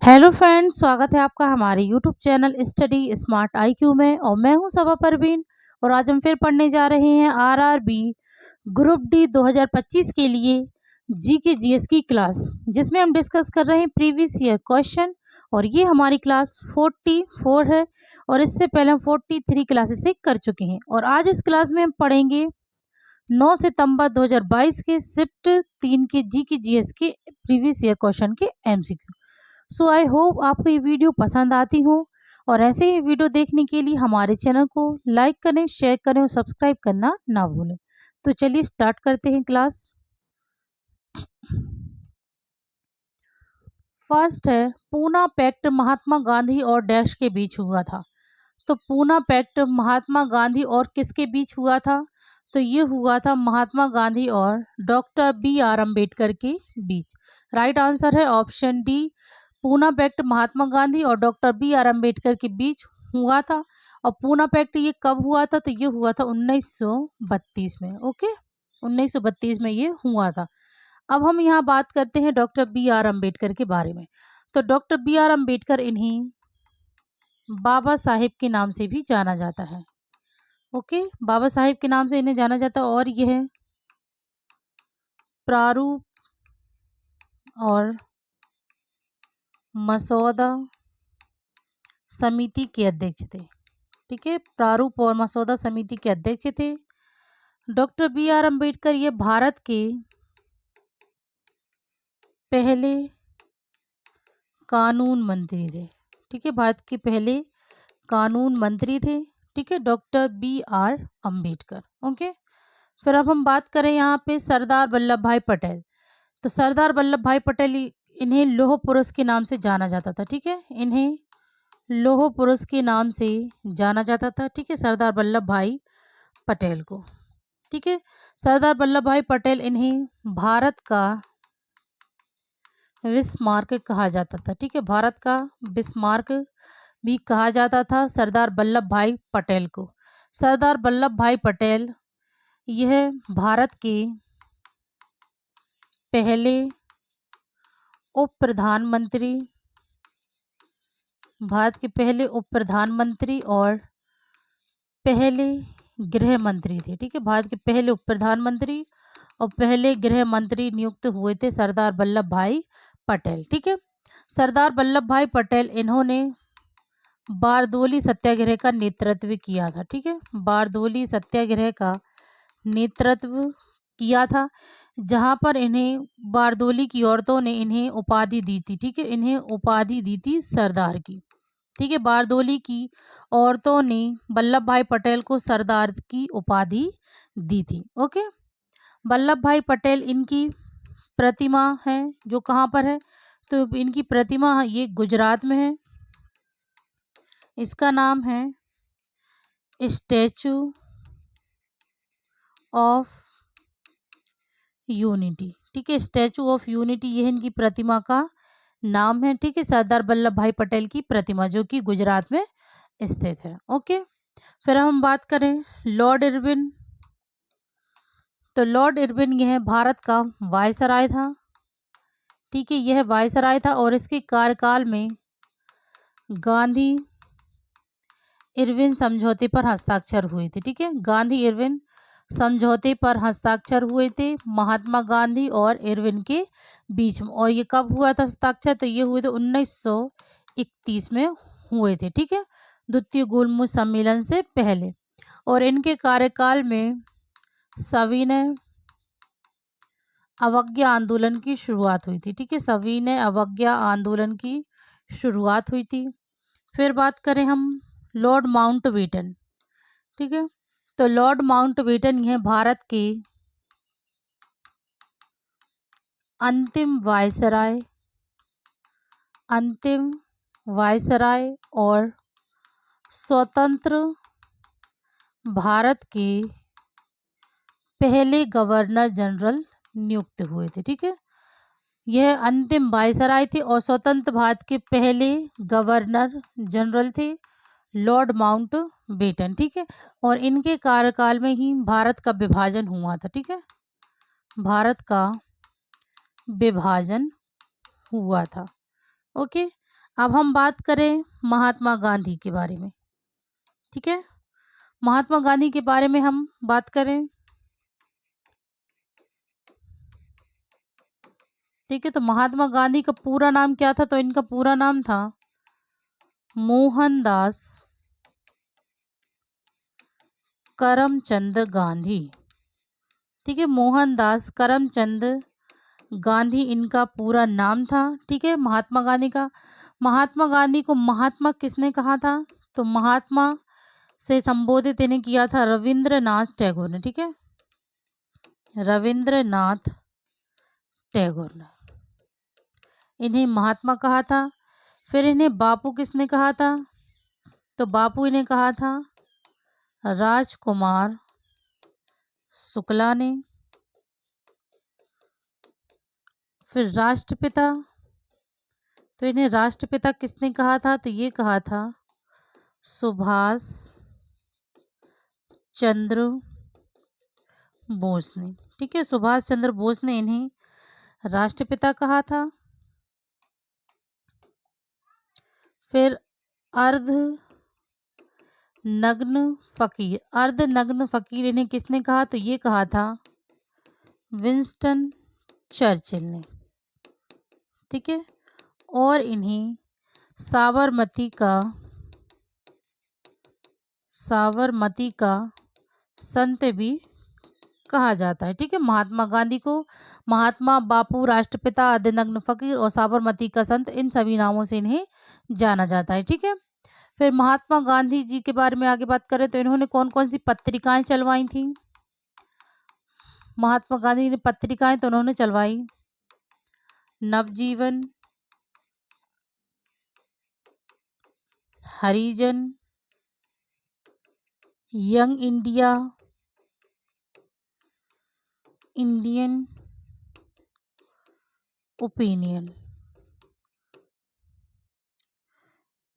Hello friends, स्वागत है आपका हमारे YouTube channel study smart IQ में। और मैं हूं सबा परवीन। और आज हम फिर पढ़ने जा रहे हैं आरआरबी ग्रुप डी 2025 के लिए जी के जीएस की क्लास, जिसमें हम डिस्कस कर रहे हैं प्रीवियस ईयर क्वेश्चन। और ये हमारी क्लास 44 है और इससे पहले हम 43 क्लासेस से कर चुके हैं। और आज इस क्लास में हम पढ़ेंगे 9 सितंबर 2022 के शिफ्ट 3 के जी के जीएस के प्रीवियस ईयर क्वेश्चन के एमसीक्यू। सो आई होप आपको ये वीडियो पसंद आती हो। और ऐसे ही वीडियो देखने के लिए हमारे चैनल को लाइक करें, शेयर करें और सब्सक्राइब करना ना भूलें। तो चलिए स्टार्ट करते हैं क्लास। फर्स्ट है, पूना पैक्ट महात्मा गांधी और डैश के बीच हुआ था। तो पूना पैक्ट महात्मा गांधी और किसके बीच हुआ था? तो ये हुआ था महात्मा गांधी और डॉक्टर बी आर अम्बेडकर के बीच। राइट आंसर है option D, Poona pact Mahatma Gandhi और डॉक्टर बी आर अम्बेडकर के बीच हुआ था। और पूना पैक्ट ये कब हुआ था? तो ये हुआ था 1932 में। ओके, 1932 में ये हुआ था। अब हम यहाँ बात करते हैं डॉक्टर बी आर अम्बेडकर के बारे में। तो डॉक्टर बी आर अम्बेडकर इन्हीं बाबा साहेब के नाम से भी जाना जाता है। ओके, बाबा साहेब के नाम से इन्हें जाना जाता है। और यह प्रारूप और मसौदा समिति के अध्यक्ष थे। ठीक है, प्रारूप और मसौदा समिति के अध्यक्ष थे। डॉक्टर बी आर अम्बेडकर ये भारत के पहले कानून मंत्री थे। ठीक है, भारत के पहले कानून मंत्री थे। ठीक है, doctor B R Ambedkar. Okay, फिर अब हम बात करें यहाँ पे सरदार वल्लभ भाई पटेल। तो सरदार वल्लभ भाई पटेल इन्हें लौह पुरुष के नाम से जाना जाता था। ठीक है, इन्हें लौह पुरुष के नाम से जाना जाता था। ठीक है, सरदार वल्लभ भाई पटेल को। ठीक है, सरदार वल्लभ भाई पटेल इन्हें भारत का बिस्मार्क कहा जाता था। ठीक है, भारत का बिस्मार्क भी कहा जाता था सरदार वल्लभ भाई पटेल को। सरदार वल्लभ भाई पटेल यह भारत के पहले उप प्रधानमंत्री, भारत के पहले उप प्रधानमंत्री और पहले गृह मंत्री थे। ठीक है, भारत के पहले उप प्रधानमंत्री और पहले गृह मंत्री नियुक्त हुए थे सरदार वल्लभ भाई पटेल। ठीक है, सरदार वल्लभ भाई पटेल इन्होंने बारदोली सत्याग्रह का नेतृत्व किया था। ठीक है, बारदोली सत्याग्रह का नेतृत्व किया था, जहां पर इन्हें बारदोली की औरतों ने इन्हें उपाधि दी थी। ठीक है, इन्हें उपाधि दी थी सरदार की। ठीक है, बारदोली की औरतों ने वल्लभ भाई पटेल को सरदार की उपाधि दी थी। ओके, वल्लभ भाई पटेल इनकी प्रतिमा है जो कहाँ पर है? तो इनकी प्रतिमा ये गुजरात में है। इसका नाम है स्टैचू ऑफ यूनिटी। ठीक है, स्टैचू ऑफ यूनिटी यह इनकी प्रतिमा का नाम है। ठीक है, सरदार वल्लभ भाई पटेल की प्रतिमा जो कि गुजरात में स्थित है। ओके, फिर हम बात करें लॉर्ड इरविन। तो लॉर्ड इरविन यह भारत का वायसराय था। ठीक है, यह वायसराय था और इसके कार्यकाल में गांधी इरविन समझौते पर हस्ताक्षर हुए थे। ठीक है, गांधी इरविन समझौते पर हस्ताक्षर हुए थे महात्मा गांधी और इरविन के बीच में। और ये कब हुआ था हस्ताक्षर? तो ये हुए थे 1931 में हुए थे। ठीक है, द्वितीय गोलमेज सम्मेलन से पहले। और इनके कार्यकाल में सविनय अवज्ञा आंदोलन की शुरुआत हुई थी। ठीक है, सविनय अवज्ञा आंदोलन की शुरुआत हुई थी। फिर बात करें हम लॉर्ड माउंटबेटन। ठीक है, तो लॉर्ड माउंटबेटन यह भारत के अंतिम वायसराय और स्वतंत्र भारत के पहले गवर्नर जनरल नियुक्त हुए थे। ठीक है, यह अंतिम वायसराय थे और स्वतंत्र भारत के पहले गवर्नर जनरल थे लॉर्ड माउंटबेटन। ठीक है, और इनके कार्यकाल में ही भारत का विभाजन हुआ था। ठीक है, भारत का विभाजन हुआ था। ओके, अब हम बात करें महात्मा गांधी के बारे में। ठीक है, महात्मा गांधी के बारे में हम बात करें। ठीक है, तो महात्मा गांधी का पूरा नाम क्या था? तो इनका पूरा नाम था मोहनदास करमचंद गांधी। ठीक है, मोहनदास करमचंद गांधी इनका पूरा नाम था। ठीक है, महात्मा गांधी का। महात्मा गांधी को महात्मा किसने कहा था? तो महात्मा से संबोधित इन्हें किया था रविंद्रनाथ टैगोर ने। ठीक है, रविंद्रनाथ टैगोर ने इन्हें महात्मा कहा था। फिर इन्हें बापू किसने कहा था? तो बापू इन्हें कहा था राजकुमार शुक्ला ने। फिर राष्ट्रपिता, तो इन्हें राष्ट्रपिता किसने कहा था? तो ये कहा था सुभाष चंद्र बोस ने। ठीक है, सुभाष चंद्र बोस ने इन्हें राष्ट्रपिता कहा था। फिर अर्ध नग्न फकीर, अर्ध नग्न फकीर इन्हें किसने कहा? तो ये कहा था विंस्टन चर्चिल ने। ठीक है, और इन्हें साबरमती का संत भी कहा जाता है। ठीक है, महात्मा गांधी को महात्मा, बापू, राष्ट्रपिता, अर्धनग्न फकीर और साबरमती का संत, इन सभी नामों से इन्हें जाना जाता है। ठीक है, फिर महात्मा गांधी जी के बारे में आगे बात करें तो इन्होंने कौन कौन सी पत्रिकाएं चलवाई थी? महात्मा गांधी ने पत्रिकाएं तो उन्होंने चलवाई Navjivan, Harijan, young India, Indian opinion,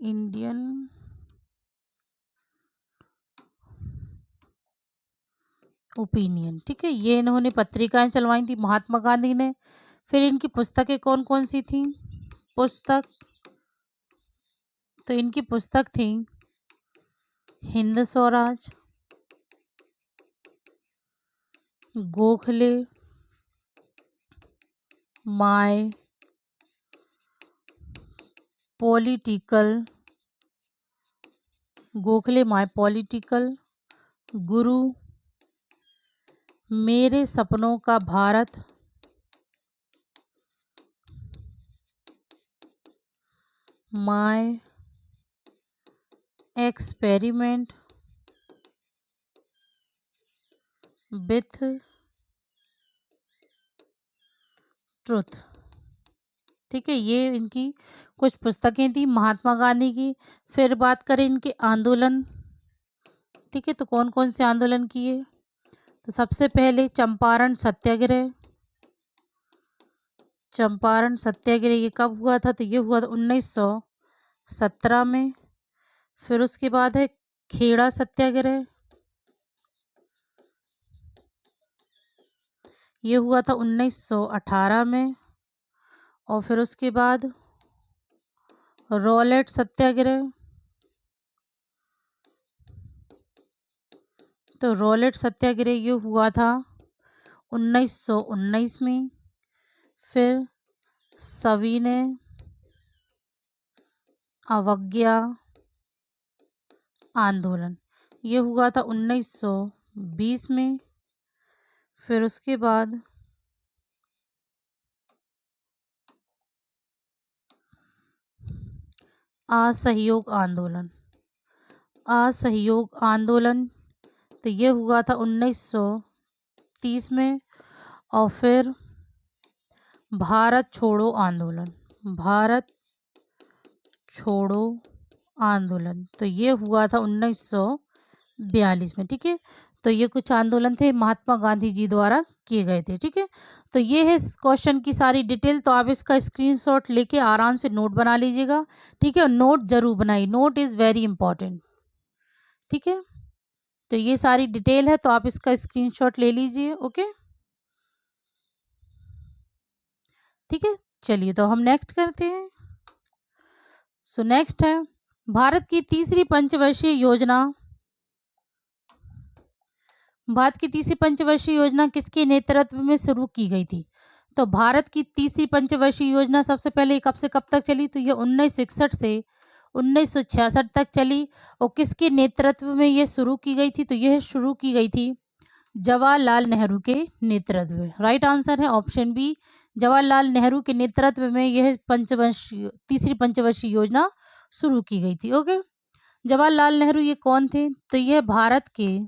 Indian opinion. ठीक है, ये इन्होंने पत्रिकाएं चलवाई थी महात्मा गांधी ने। फिर इनकी पुस्तकें कौन कौन सी थी? पुस्तक, तो इनकी पुस्तक थी Hind Swaraj, Gokhale my political, Gokhale my political, गुरु, मेरे सपनों का Bharat, my experiment with truth. ठीक है, ये इनकी कुछ पुस्तकें थी महात्मा गांधी की। फिर बात करें इनके आंदोलन। ठीक है, तो कौन कौन से आंदोलन किए? तो सबसे पहले चंपारण सत्याग्रह। चंपारण सत्याग्रह ये कब हुआ था? तो ये हुआ था 1917 में। फिर उसके बाद है खेड़ा सत्याग्रह, ये हुआ था 1918 में। और फिर उसके बाद रॉलेट सत्याग्रह, तो रॉलेट सत्याग्रह ये हुआ था 1919 में। फिर सविनय अवज्ञा आंदोलन, ये हुआ था 1920 में। फिर उसके बाद असहयोग आंदोलन, असहयोग आंदोलन, तो ये हुआ था 1930 में। और फिर भारत छोड़ो आंदोलन, भारत छोड़ो आंदोलन, तो ये हुआ था 1942 में। ठीक है, तो ये कुछ आंदोलन थे महात्मा गांधी जी द्वारा किए गए थे। ठीक है, तो ये है इस क्वेश्चन की सारी डिटेल। तो आप इसका स्क्रीनशॉट लेके आराम से नोट बना लीजिएगा। ठीक है, और नोट जरूर बनाइए, नोट इज़ वेरी इंपॉर्टेंट। ठीक है, तो ये सारी डिटेल है, तो आप इसका स्क्रीनशॉट ले लीजिए। ओके, ठीक है, चलिए तो हम नेक्स्ट करते हैं। सो नेक्स्ट है, भारत की तीसरी पंचवर्षीय योजना, भारत की तीसरी पंचवर्षीय योजना किसके नेतृत्व में शुरू की गई थी? तो भारत की तीसरी पंचवर्षीय योजना सबसे पहले कब से कब तक चली? तो ये 1961 से 1966 तक चली। और किसके नेतृत्व में ये शुरू की गई थी? तो यह शुरू की गई थी जवाहरलाल नेहरू के नेतृत्व में। राइट आंसर है ऑप्शन बी, जवाहरलाल नेहरू के नेतृत्व में यह तीसरी पंचवर्षीय योजना शुरू की गई थी। ओके, जवाहरलाल नेहरू ये कौन थे? तो यह भारत के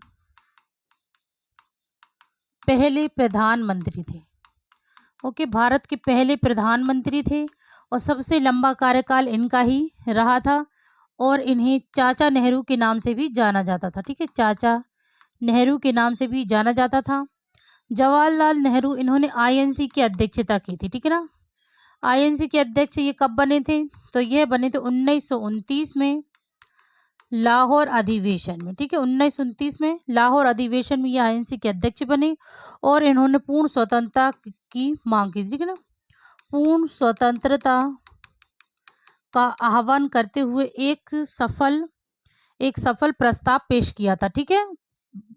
पहले प्रधानमंत्री थे। ओके, भारत के पहले प्रधानमंत्री थे और सबसे लंबा कार्यकाल इनका ही रहा था और इन्हें चाचा नेहरू के नाम से भी जाना जाता था। ठीक है, चाचा नेहरू के नाम से भी जाना जाता था। जवाहरलाल नेहरू इन्होंने आईएनसी की अध्यक्षता की थी। ठीक है ना, आईएनसी के अध्यक्ष ये कब बने थे? तो यह बने थे 1929 में लाहौर अधिवेशन में। ठीक है, 1929 में लाहौर अधिवेशन में ये आईएनसी के अध्यक्ष बने और इन्होंने पूर्ण स्वतंत्रता की मांग की। ठीक है ना, पूर्ण स्वतंत्रता का आह्वान करते हुए एक सफल प्रस्ताव पेश किया था। ठीक है,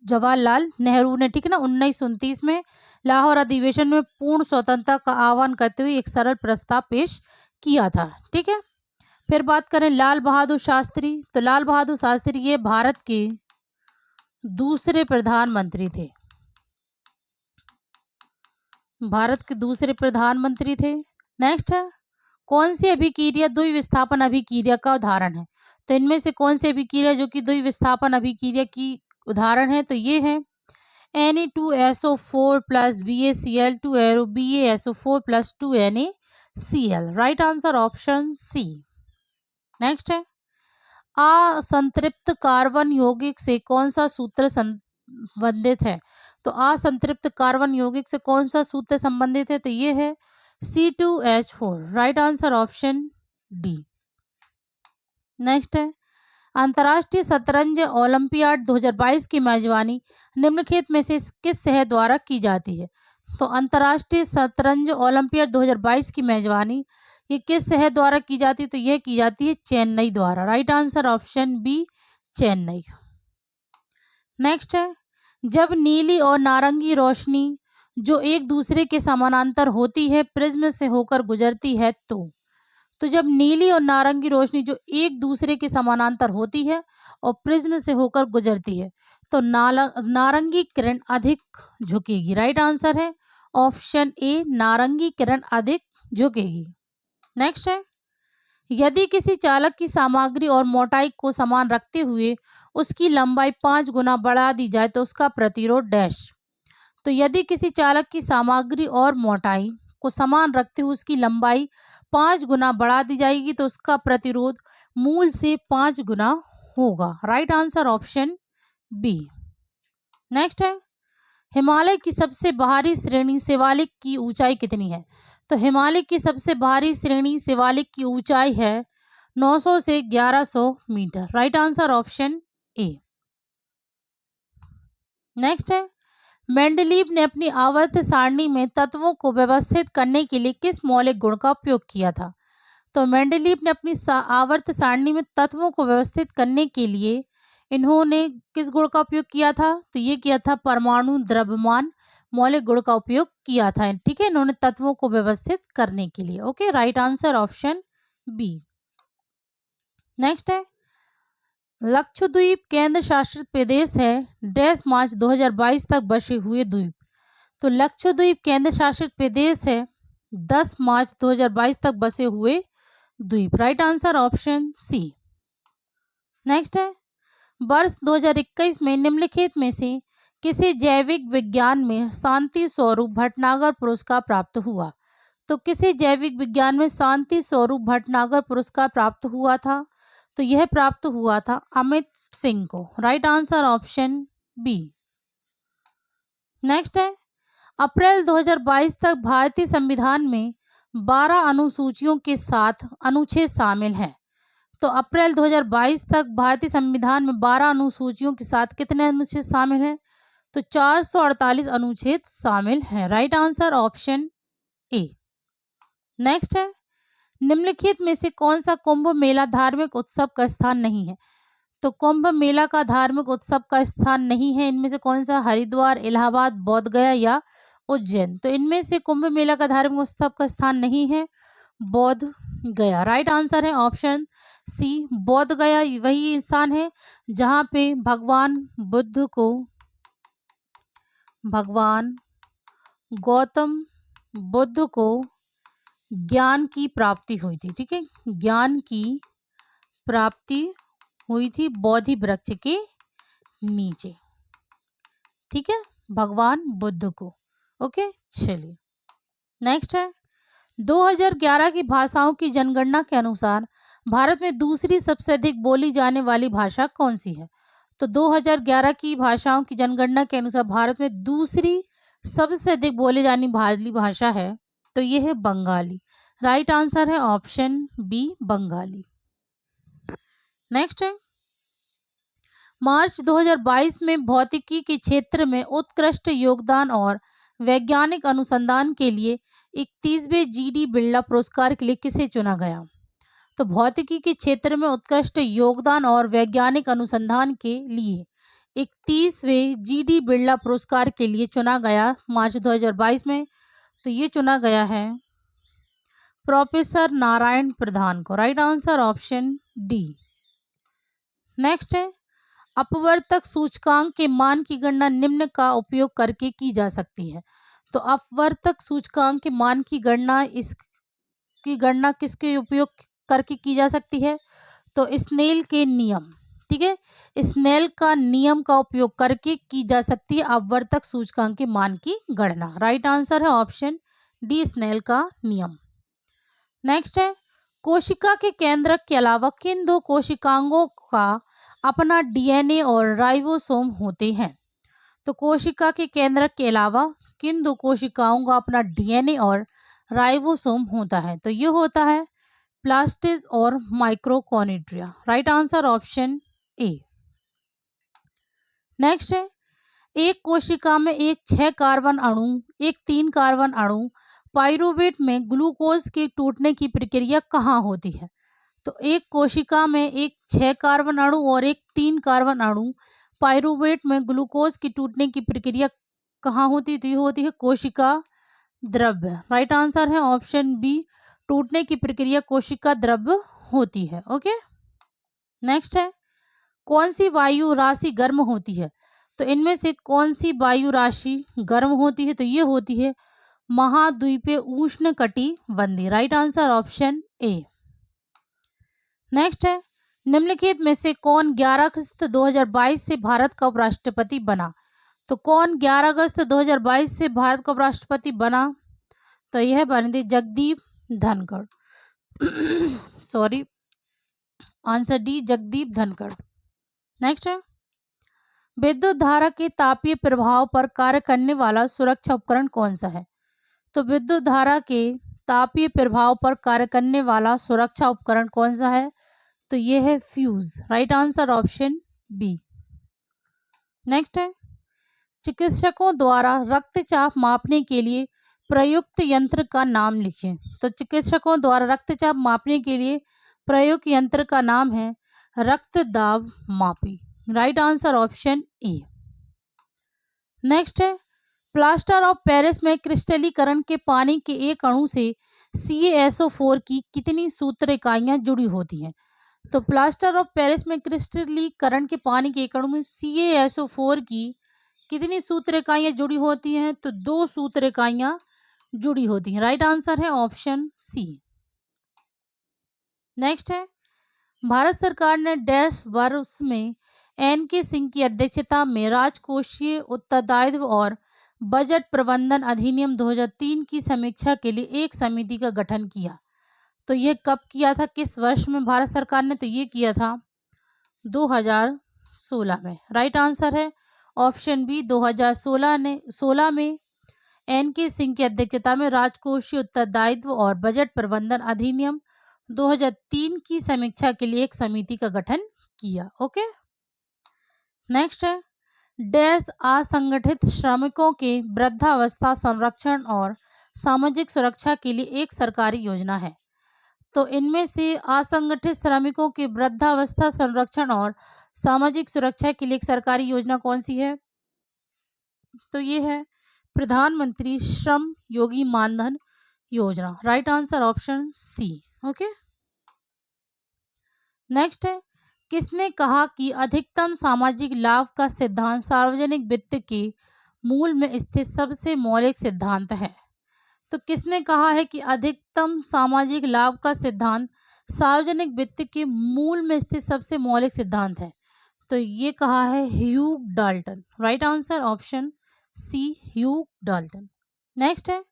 जवाहरलाल नेहरू ने। ठीक है ना, 1929 में लाहौर अधिवेशन में पूर्ण स्वतंत्रता का आह्वान करते हुए एक सरल प्रस्ताव पेश किया था। ठीक है, फिर बात करें लाल बहादुर शास्त्री। तो लाल बहादुर शास्त्री ये भारत के दूसरे प्रधानमंत्री थे। भारत के दूसरे प्रधानमंत्री थे। नेक्स्ट है, कौन सी अभिक्रिया द्विविस्थापन अभिक्रिया का उदाहरण है? तो इनमें से कौन सी अभिक्रिया जो कि द्विविस्थापन अभिक्रिया की उदाहरण है? तो ये है Na2SO4 plus BaCl2 BaSO4 plus 2NaCl। Right answer option C. Next है, असंतृप्त कार्बन यौगिक से कौन सा सूत्र संबंधित है? तो असंतृप्त कार्बन यौगिक से कौन सा सूत्र संबंधित है? तो ये है C2H4। Right answer option D. Next है, अंतर्राष्ट्रीय शतरंज ओलंपियाड 2022 की मेजबानी निम्नलिखित में से किस शहर द्वारा की जाती है? तो अंतर्राष्ट्रीय शतरंज ओलंपियाड 2022 की मेजबानी ये किस शहर द्वारा की जाती है? तो यह की जाती है चेन्नई द्वारा। Right answer option B, Chennai. Next है, जब नीली और नारंगी रोशनी जो एक दूसरे के समानांतर होती है प्रिज्म से होकर गुजरती है तो जब नीली और नारंगी रोशनी जो एक दूसरे के समानांतर होती है और प्रिज्म से होकर गुजरती है तो नारंगी किरण अधिक झुकेगी। राइट आंसर है ऑप्शन ए, नारंगी किरण अधिक झुकेगी। नेक्स्ट है, यदि किसी चालक की सामग्री और मोटाई को समान रखते हुए उसकी लंबाई 5 गुना बढ़ा दी जाए तो उसका प्रतिरोध डैश। तो यदि किसी चालक की सामग्री और मोटाई को समान रखते हुए उसकी लंबाई 5 गुना बढ़ा दी जाएगी तो उसका प्रतिरोध मूल से 5 गुना होगा। Right answer option B. Next है, हिमालय की सबसे बाहरी श्रेणी शिवालिक की ऊंचाई कितनी है? तो हिमालय की सबसे बाहरी श्रेणी शिवालिक की ऊंचाई है 900 से 1100 metre. Right answer option A. Next है, मेंडलीव ने अपनी आवर्त सारणी में तत्वों को व्यवस्थित करने के लिए किस मौलिक गुण का उपयोग किया था? तो मेंडलीव ने अपनी आवर्त सारणी में तत्वों को व्यवस्थित करने के लिए इन्होंने किस गुण का उपयोग किया था? तो ये किया था परमाणु द्रव्यमान मौलिक गुण का उपयोग किया था। ठीक है, इन्होंने तत्वों को व्यवस्थित करने के लिए। Okay, right answer option B. Next है, लक्षद्वीप केंद्र शासित प्रदेश है डैश मार्च 2022 तक बसे हुए द्वीप। तो लक्षद्वीप केंद्र शासित प्रदेश है 10 मार्च 2022 तक बसे हुए द्वीप। Right answer option C. Next है, वर्ष 2021 में निम्नलिखित में से किसी जैविक विज्ञान में शांति स्वरूप भटनागर पुरस्कार प्राप्त हुआ? तो किसी जैविक विज्ञान में शांति स्वरूप भटनागर पुरस्कार प्राप्त हुआ था? तो यह प्राप्त हुआ था अमित सिंह को। Right answer option B. Next है, अप्रैल 2022 तक भारतीय संविधान में 12 अनुसूचियों के साथ अनुच्छेद शामिल हैं। तो अप्रैल 2022 तक भारतीय संविधान में 12 अनुसूचियों के साथ कितने अनुच्छेद शामिल हैं? तो 448 अनुच्छेद शामिल हैं। Right answer option A. Next है, निम्नलिखित में से कौन सा कुंभ मेला धार्मिक उत्सव का स्थान नहीं है? तो कुंभ मेला का धार्मिक उत्सव का स्थान नहीं है इनमें से कौन सा? हरिद्वार, इलाहाबाद, बोध गया या उज्जैन। तो इनमें से कुंभ मेला का धार्मिक उत्सव का स्थान नहीं है बोध गया। राइट आंसर है ऑप्शन सी, बोध गया वही स्थान है जहां पे भगवान गौतम बुद्ध को ज्ञान की प्राप्ति हुई थी। ठीक है, ज्ञान की प्राप्ति हुई थी बोधि वृक्ष के नीचे। ठीक है, भगवान बुद्ध को। ओके, चलिए नेक्स्ट है 2011 की भाषाओं की जनगणना के अनुसार भारत में दूसरी सबसे अधिक बोली जाने वाली भाषा कौन सी है? तो 2011 की भाषाओं की जनगणना के अनुसार भारत में दूसरी सबसे अधिक बोली जाने वाली भाषा है तो यह है बंगाली। राइट आंसर है ऑप्शन बी, बंगाली। नेक्स्ट है मार्च 2022 में भौतिकी के क्षेत्र में उत्कृष्ट योगदान और वैज्ञानिक अनुसंधान के लिए 31वें जीडी बिरला पुरस्कार के लिए किसे चुना गया? तो भौतिकी के क्षेत्र में उत्कृष्ट योगदान और वैज्ञानिक अनुसंधान के लिए 31वें जीडी बिरला पुरस्कार के लिए चुना गया मार्च 2022 में, तो ये चुना गया है प्रोफेसर नारायण प्रधान को। Right answer option D. Next है अपवर्तक सूचकांक के मान की गणना निम्न का उपयोग करके की जा सकती है। तो अपवर्तक सूचकांक के मान की गणना इसकी गणना किसके उपयोग करके की जा सकती है? तो स्नेल के नियम। ठीक है, स्नेल का नियम का उपयोग करके की जा सकती है अपवर्तक सूचकांक के मान की गणना। राइट आंसर है ऑप्शन डी, स्नेल का नियम। नेक्स्ट है कोशिका के केंद्रक के अलावा किन दो कोशिकांगों का अपना डीएनए और राइबोसोम होते हैं? तो कोशिका के केंद्रक के अलावा किन दो कोशिकाओं का अपना डीएनए और राइबोसोम होता है? तो ये होता है प्लास्टिज और माइक्रोकॉन्ड्रिया। Right answer option A. Next है एक कोशिका में एक 6 कार्बन अणु, एक 3 कार्बन अणु पाइरूवेट में ग्लूकोज के टूटने की प्रक्रिया कहाँ होती है? तो एक कोशिका में एक 6 कार्बन अणु और एक 3 कार्बन अणु पाइरूवेट में ग्लूकोज की टूटने की प्रक्रिया कहाँ होती है? तो ये होती है कोशिका द्रव्य। राइट आंसर है ऑप्शन बी, टूटने की प्रक्रिया कोशिका द्रव्य होती है। ओके, नेक्स्ट है कौन सी वायु राशि गर्म होती है? तो इनमें से कौन सी वायु राशि गर्म होती है? तो ये होती है महाद्वीपीय उष्ण कटिबंधीय। Right answer option A. Next है निम्नलिखित में से कौन 11 अगस्त 2022 से भारत का उपराष्ट्रपति बना? तो कौन 11 अगस्त 2022 से भारत का उपराष्ट्रपति बना? तो यह बने Jagdeep Dhankhar. Sorry, answer D, Jagdeep Dhankhar. Next है विद्युत धारा के तापीय प्रभाव पर कार्य करने वाला सुरक्षा उपकरण कौन सा है? तो विद्युत धारा के तापीय प्रभाव पर कार्य करने वाला सुरक्षा उपकरण कौन सा है? तो ये है fuse. Right answer option B. Next है चिकित्सकों द्वारा रक्तचाप मापने के लिए प्रयुक्त यंत्र का नाम लिखें। तो चिकित्सकों द्वारा रक्तचाप मापने के लिए प्रयुक्त यंत्र का नाम है रक्त दाब मापी। Right answer option A. Next है प्लास्टर ऑफ पेरिस में क्रिस्टलीकरण के पानी के एक अणु से CaSO4 की कितनी सूत्र इकाइयां जुड़ी होती हैं? तो प्लास्टर ऑफ पेरिस में क्रिस्टलीकरण के पानी के एक अणु में CaSO4 की कितनी सूत्र इकाइयां जुड़ी होती हैं? तो 2 सूत्र इकाइयां जुड़ी होती हैं। राइट आंसर है ऑप्शन सी। नेक्स्ट है भारत सरकार ने डैश वर्ष में NK सिंह की अध्यक्षता में राजकोषीय उत्तरदायित्व और बजट प्रबंधन अधिनियम 2003 की समीक्षा के लिए एक समिति का गठन किया। तो ये कब किया था, किस वर्ष में भारत सरकार ने? तो ये किया था 2016 में। राइट आंसर है ऑप्शन बी, 2016 में NK सिंह की अध्यक्षता में राजकोषीय उत्तरदायित्व और बजट प्रबंधन अधिनियम 2003 की समीक्षा के लिए एक समिति का गठन किया। ओके, नेक्स्ट है डैश असंगठित श्रमिकों के वृद्धावस्था संरक्षण और सामाजिक सुरक्षा के लिए एक सरकारी योजना है। तो इनमें से असंगठित श्रमिकों के वृद्धावस्था संरक्षण और सामाजिक सुरक्षा के लिए एक सरकारी योजना कौन सी है? तो ये है प्रधानमंत्री श्रम Yogi Maandhan Yojana. Right answer option C. Okay, next है, किसने कहा कि अधिकतम सामाजिक लाभ का सिद्धांत सार्वजनिक वित्त के मूल में स्थित सबसे मौलिक सिद्धांत है? तो किसने कहा है कि अधिकतम सामाजिक लाभ का सिद्धांत सार्वजनिक वित्त के मूल में स्थित सबसे मौलिक सिद्धांत है? तो ये कहा है Hugh Dalton. Right answer option C, Hugh Dalton. Next है,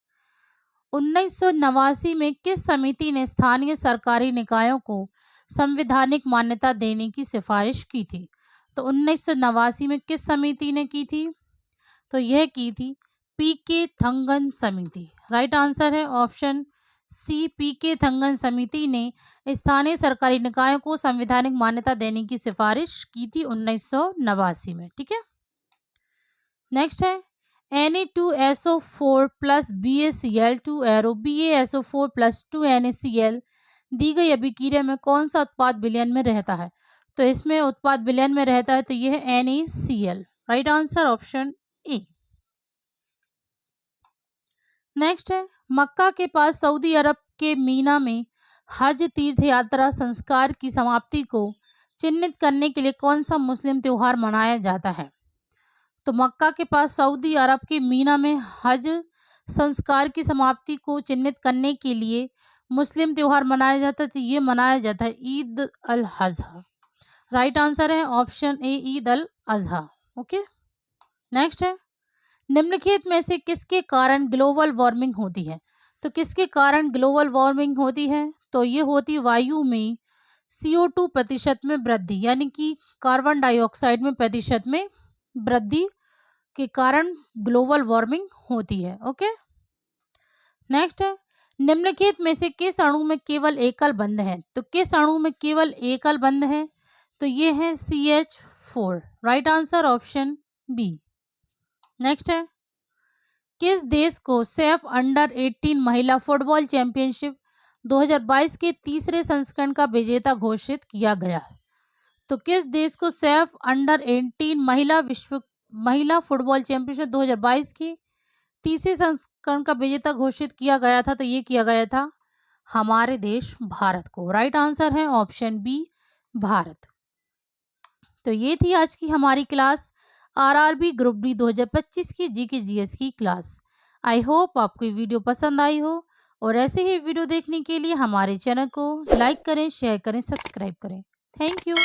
1989 में किस समिति ने स्थानीय सरकारी निकायों को संवैधानिक मान्यता देने की सिफारिश की थी? तो 1989 में किस समिति ने की थी? तो यह की थी पीके थंगन समिति। राइट आंसर है ऑप्शन सी, पीके थंगन समिति ने स्थानीय सरकारी निकायों को संवैधानिक मान्यता देने की सिफारिश की थी 1989 में। ठीक है, नेक्स्ट है, Na2SO4 plus BaCl2 arrow BaSO4 plus 2 NaCl दी गई अभिक्रिया में कौन सा उत्पाद विलयन में रहता है? तो इसमें उत्पाद विलयन में रहता है तो यह है NaCl। Right answer option A. Next है, मक्का के पास सऊदी अरब के मीना में हज तीर्थ यात्रा संस्कार की समाप्ति को चिन्हित करने के लिए कौन सा मुस्लिम त्योहार मनाया जाता है? तो मक्का के पास सऊदी अरब के मीना में हज संस्कार की समाप्ति को चिन्हित करने के लिए मुस्लिम त्योहार मनाया जाता है तो ये मनाया जाता है ईद अल अजहा। राइट आंसर है option A, Eid al Adha. Okay, next है, निम्नलिखित में से किसके कारण ग्लोबल वार्मिंग होती है? तो किसके कारण ग्लोबल वार्मिंग होती है? तो ये होती वायु में CO2 प्रतिशत में वृद्धि, यानी कि कार्बन डाइऑक्साइड में प्रतिशत में वृद्धि के कारण ग्लोबल वार्मिंग होती है। ओके, नेक्स्ट है, निम्नलिखित में से किस अणु में केवल एकल बंध है? तो किस अणु में केवल एकल बंध है? तो ये है CH4। Right answer option B. Next है, किस देश को सैफ अंडर 18 महिला फुटबॉल चैंपियनशिप 2022 के तीसरे संस्करण का विजेता घोषित किया गया है? तो किस देश को सैफ अंडर 18 महिला फुटबॉल चैंपियनशिप 2022 की तीसरे संस्करण का विजेता घोषित किया गया था? तो ये किया गया था हमारे देश भारत को। राइट आंसर है ऑप्शन बी, भारत। तो ये थी आज की हमारी क्लास RRB ग्रुप डी 2025 की GK GS की क्लास। आई होप आपको ये वीडियो पसंद आई हो और ऐसे ही वीडियो देखने के लिए हमारे चैनल को लाइक करें, शेयर करें, सब्सक्राइब करें। Thank you.